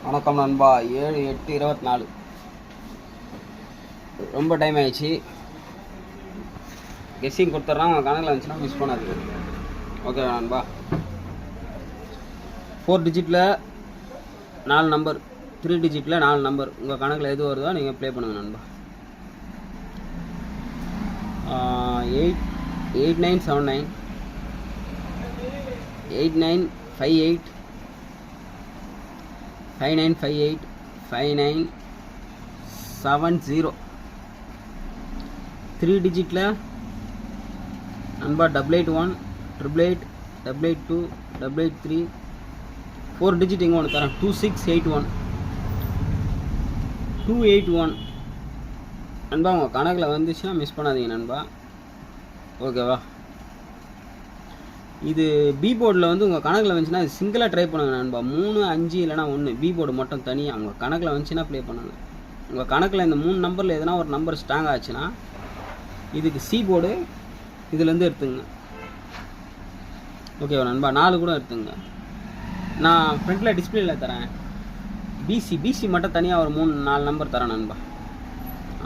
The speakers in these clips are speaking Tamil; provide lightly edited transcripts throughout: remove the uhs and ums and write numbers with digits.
வணக்கம் நண்பா. 7/8/24 ரொம்ப டைம் ஆயிடுச்சு. கெஸ்ஸிங் கொடுத்துட்றான். உங்கள் கணக்கில் வந்துச்சுன்னா மிஸ் பண்ணாது. ஓகே நண்பா. 4 டிஜிட்டில் 4 நம்பர், 3 டிஜிட்டில் 4 நம்பர் உங்கள் கணக்கில் எது வருதோ நீங்கள் ப்ளே பண்ணுங்கள் நண்பா. 8979 8958 5958 5970 3 டிஜிட்டில் நண்பா 881 888 882 883 4 டிஜிட் இங்கே ஒன்று தரேன் 2681 281 நண்பா. உங்கள் கணக்கில் வந்துச்சுன்னா மிஸ் பண்ணாதீங்க நண்பா. ஓகேவா. இது பி போர்டில் வந்து உங்கள் கணக்கில் வந்துச்சுன்னா சிங்கிளாக ட்ரை பண்ணுங்க நண்பா. 3 5 இல்லைனா 1 பி போர்டு மட்டும் தனியாக உங்கள் கணக்கில் வந்துச்சுன்னா ப்ளே பண்ணுங்க. உங்கள் கணக்கில் இந்த 3 நம்பரில் எதனா ஒரு நம்பர் ஸ்ட்ராங் ஆச்சுன்னா இதுக்கு சி போர்டு இதுலேருந்து எடுத்துங்க. ஓகேவா நண்பா. 4 கூட எடுத்துங்க. நான் ஃப்ரண்ட்டில் டிஸ்பிளேயில் தரேன். பிசி மட்டும் தனியாக ஒரு 3-4 நம்பர் தரேன் நண்பா.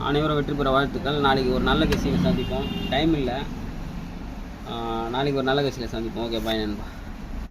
அனைவரும் வெற்றி பெற வாழ்த்துக்கள். நாளைக்கு ஒரு நல்ல கெஸ்ஸில் சந்திப்போம். டைம் இல்லை. நாளைக்கு ஒரு நல்ல கெஸ்ஸில் சந்திப்போம். ஓகே, பாய் நண்பா.